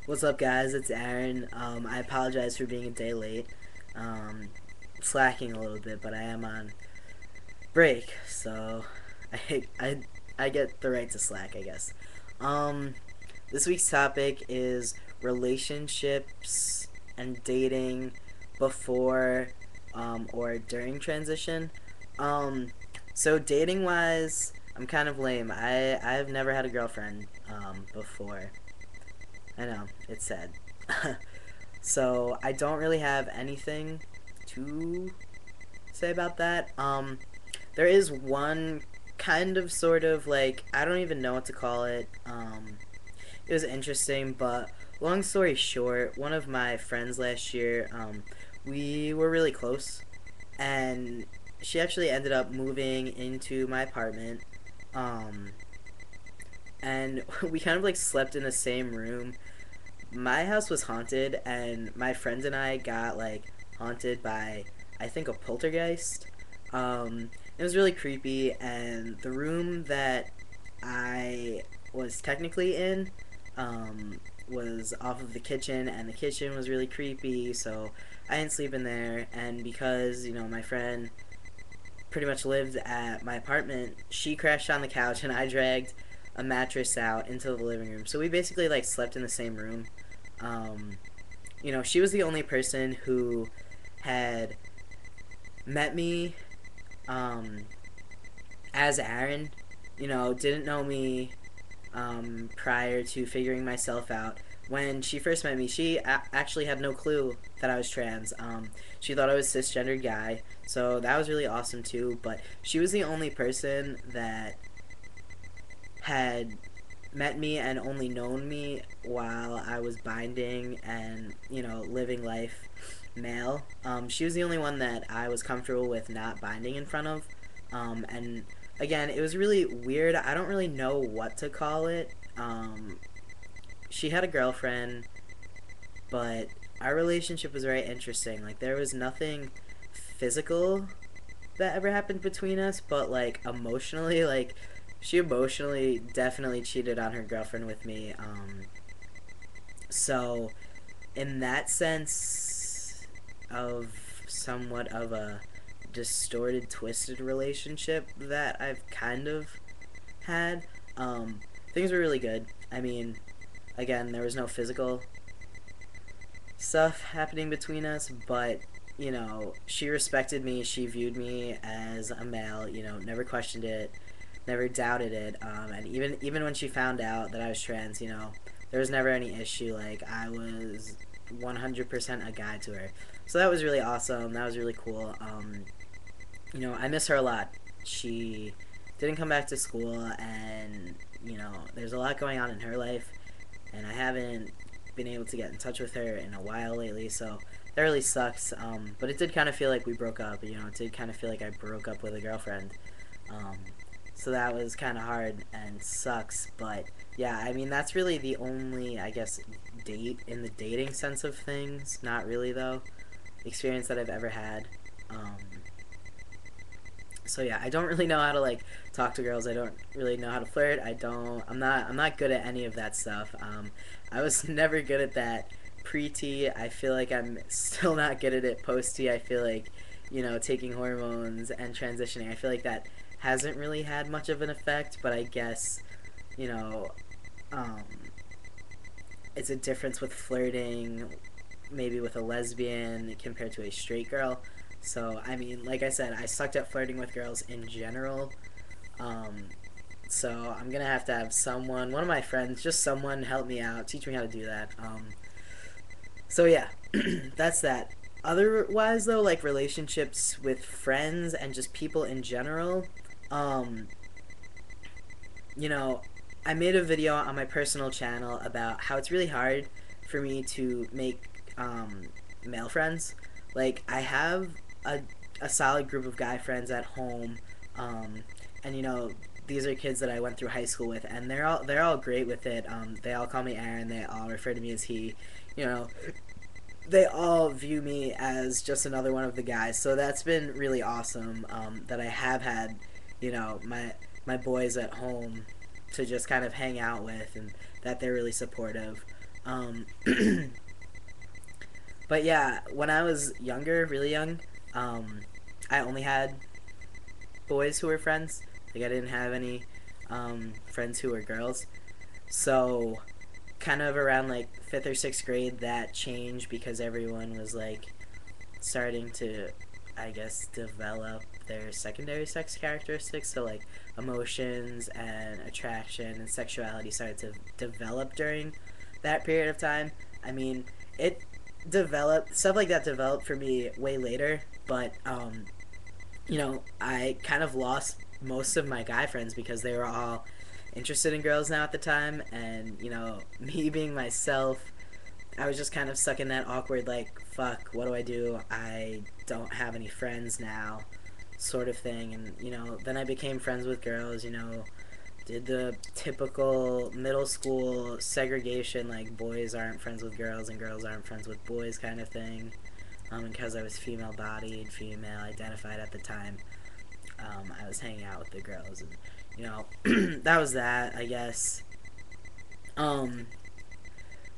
What's up, guys? It's Aaron. I apologize for being a day late. Um, Slacking a little bit, but I am on break, so I get the right to slack, I guess. Um, this week's topic is relationships and dating before or during transition. Um, so dating wise, I'm kind of lame. I've never had a girlfriend before. I know, it's sad. So I don't really have anything to say about that. There is one kind of sort of like, I don't even know what to call it. It was interesting, but long story short, one of my friends last year, we were really close, and she actually ended up moving into my apartment. Um, and we kind of like slept in the same room. My house was haunted, and my friends and I got like haunted by, I think, a poltergeist. It was really creepy, and the room that I was technically in was off of the kitchen, and the kitchen was really creepy, so I didn't sleep in there. And because my friend pretty much lived at my apartment, she crashed on the couch, and I dragged a mattress out into the living room. So we basically like slept in the same room. Um, she was the only person who had met me um, as Aaron. Didn't know me prior to figuring myself out. When she first met me, she actually had no clue that I was trans. She thought I was a cisgendered guy, so that was really awesome too. But she was the only person that had met me and only known me while I was binding and, living life male. She was the only one that I was comfortable with not binding in front of. And again, it was really weird. I don't really know what to call it. She had a girlfriend, but our relationship was very interesting. Like, there was nothing physical that ever happened between us, but like emotionally, like she emotionally definitely cheated on her girlfriend with me. So in that sense of somewhat of a distorted, twisted relationship that I've kind of had, things were really good. I mean, again, there was no physical stuff happening between us, but she respected me. She viewed me as a male. Never questioned it, never doubted it. And even when she found out that I was trans, there was never any issue. Like, I was 100% a guy to her. So that was really awesome. That was really cool. I miss her a lot. She didn't come back to school, and there's a lot going on in her life, and I haven't been able to get in touch with her in a while lately, so that really sucks. But it did kind of feel like we broke up. It did kind of feel like I broke up with a girlfriend. Um, so that was kind of hard and sucks. But yeah, I mean, that's really the only, I guess, date in the dating sense of things. Not really though. Experience that I've ever had. Um, so yeah, I don't really know how to like talk to girls. I don't really know how to flirt. I'm not good at any of that stuff. I was never good at that pre-T. I feel like I'm still not good at it post-T. I feel like, taking hormones and transitioning, I feel like that hasn't really had much of an effect, but I guess, you know, um, it's a difference with flirting maybe with a lesbian compared to a straight girl. So, I mean, like I said, I sucked at flirting with girls in general. Um, so I'm gonna have to have someone, one of my friends, just someone help me out, teach me how to do that. So yeah, that's that. Otherwise, though, like relationships with friends and just people in general, um, you know, I made a video on my personal channel about how it's really hard for me to make male friends. Like, I have a, a solid group of guy friends at home, um, and these are kids that I went through high school with, and they're all great with it. They all call me Aaron. They all refer to me as he. You know, they all view me as just another one of the guys. So that's been really awesome. That I have had, my boys at home to just kind of hang out with, and that they're really supportive. Um, but yeah, when I was younger, really young, um, I only had boys who were friends. Like I didn't have any friends who were girls. So kind of around like fifth or sixth grade, that changed because everyone was like starting to, I guess, develop their secondary sex characteristics. So like emotions and attraction and sexuality started to develop during that period of time. I mean, it developed, stuff like that developed for me way later, but I kind of lost most of my guy friends because they were all interested in girls now at the time, and me being myself, I was just kind of stuck in that awkward, like, fuck, what do I do? I don't have any friends now, sort of thing. And then I became friends with girls. Did the typical middle school segregation, like boys aren't friends with girls and girls aren't friends with boys kind of thing. Because I was female bodied, female identified at the time, I was hanging out with the girls, and that was that, I guess. Um,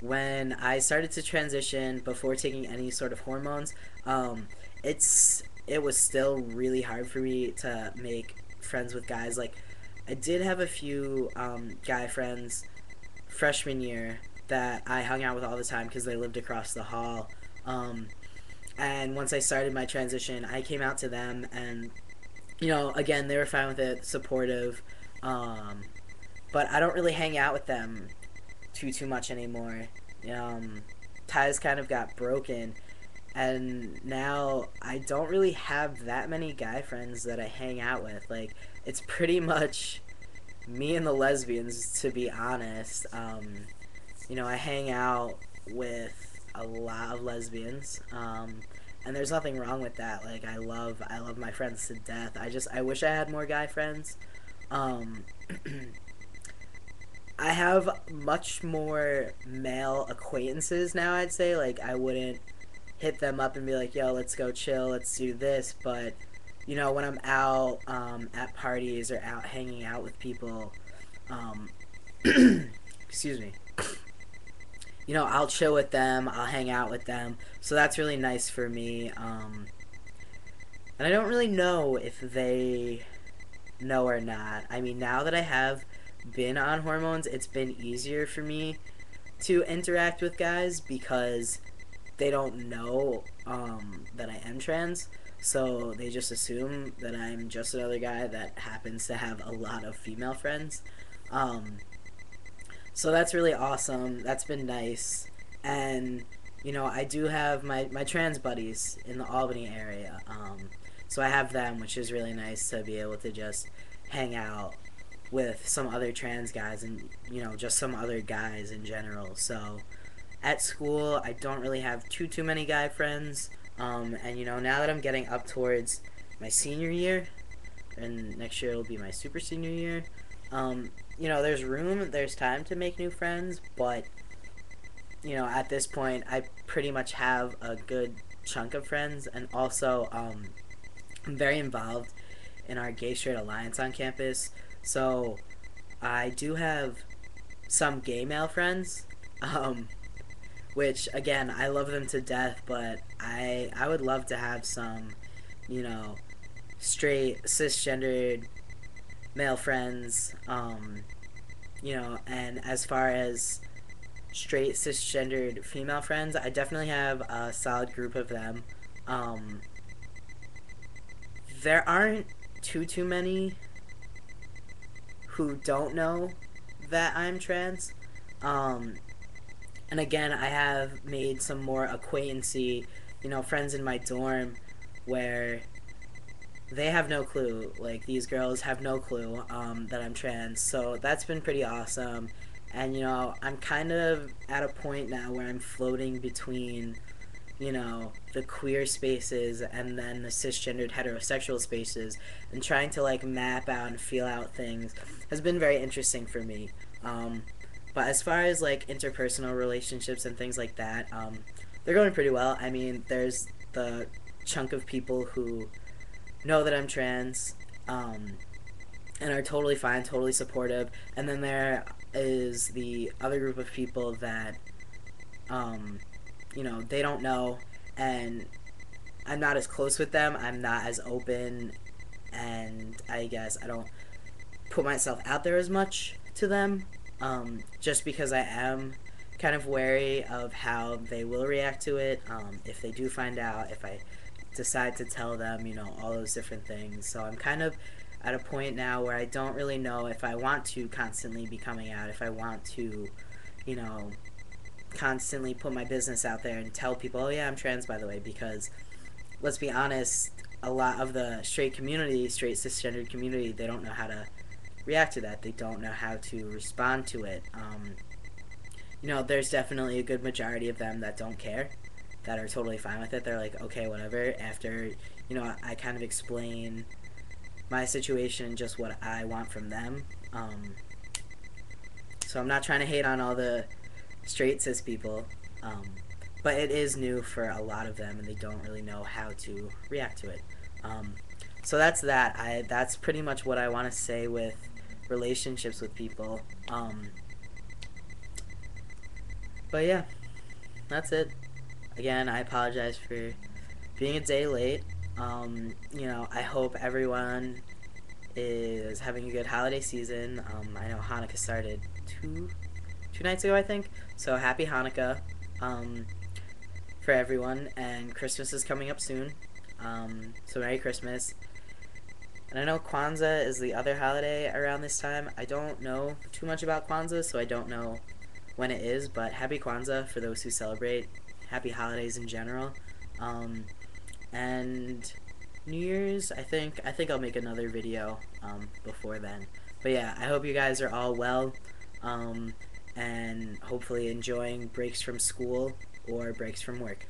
when I started to transition before taking any sort of hormones, um, it was still really hard for me to make friends with guys. Like, I did have a few guy friends freshman year that I hung out with all the time because they lived across the hall. And once I started my transition, I came out to them, and again, they were fine with it, supportive. Um, but I don't really hang out with them too much anymore. Um, Ties kind of got broken, and now I don't really have that many guy friends that I hang out with. Like, it's pretty much me and the lesbians, to be honest. I hang out with a lot of lesbians, and there's nothing wrong with that. Like, I love my friends to death. I wish I had more guy friends. Um, I have much more male acquaintances now, I'd say. Like, I wouldn't hit them up and be like, yo, let's go chill, let's do this. But, when I'm out at parties or out hanging out with people, um, excuse me, I'll chill with them, I'll hang out with them. So that's really nice for me. And I don't really know if they know or not. I mean, now that I have been on hormones, it's been easier for me to interact with guys because they don't know that I am trans. So they just assume that I'm just another guy that happens to have a lot of female friends. Um, so that's really awesome. That's been nice. And, I do have my trans buddies in the Albany area. So I have them, which is really nice to be able to just hang out with some other trans guys and, just some other guys in general. So at school, I don't really have too many guy friends. And, now that I'm getting up towards my senior year, and next year will be my super senior year, there's time to make new friends, but, at this point, I pretty much have a good chunk of friends, and also, I'm very involved in our Gay Straight Alliance on campus, so I do have some gay male friends, which, again, I love them to death, but I would love to have some, you know, straight, cisgendered male friends, and as far as straight, cisgendered female friends, I definitely have a solid group of them. Um, there aren't too many who don't know that I'm trans. Um, and again, I have made some more acquaintancy, friends in my dorm where they have no clue. Like, these girls have no clue that I'm trans. So that's been pretty awesome. And, I'm kind of at a point now where I'm floating between, the queer spaces and then the cisgendered heterosexual spaces, and trying to, like, map out and feel out things has been very interesting for me. But as far as, like, interpersonal relationships and things like that, they're going pretty well. I mean, there's the chunk of people who know that I'm trans, and are totally fine, totally supportive. And then there is the other group of people that They don't know, and I'm not as close with them. I'm not as open, and I guess I don't put myself out there as much to them, just because I am kind of wary of how they will react to it, if they do find out, if I decide to tell them, all those different things. So I'm kind of at a point now where I don't really know if I want to constantly be coming out, if I want to, you know, constantly put my business out there and tell people, oh yeah, I'm trans, by the way, because let's be honest, a lot of the straight community, straight cisgendered community, they don't know how to react to that. They don't know how to respond to it. There's definitely a good majority of them that don't care, that are totally fine with it. They're like, okay, whatever. After, I kind of explain my situation and just what I want from them. So I'm not trying to hate on all the straight cis people, but it is new for a lot of them, and they don't really know how to react to it. So that's that. That's pretty much what I want to say with relationships with people. But yeah, that's it. Again, I apologize for being a day late. I hope everyone is having a good holiday season. I know Hanukkah started two nights ago, I think. So happy Hanukkah, for everyone, and Christmas is coming up soon. So Merry Christmas. And I know Kwanzaa is the other holiday around this time. I don't know too much about Kwanzaa, so I don't know when it is, but happy Kwanzaa for those who celebrate. Happy holidays in general. And New Year's, I think I'll make another video before then. But yeah, I hope you guys are all well, and hopefully enjoying breaks from school or breaks from work.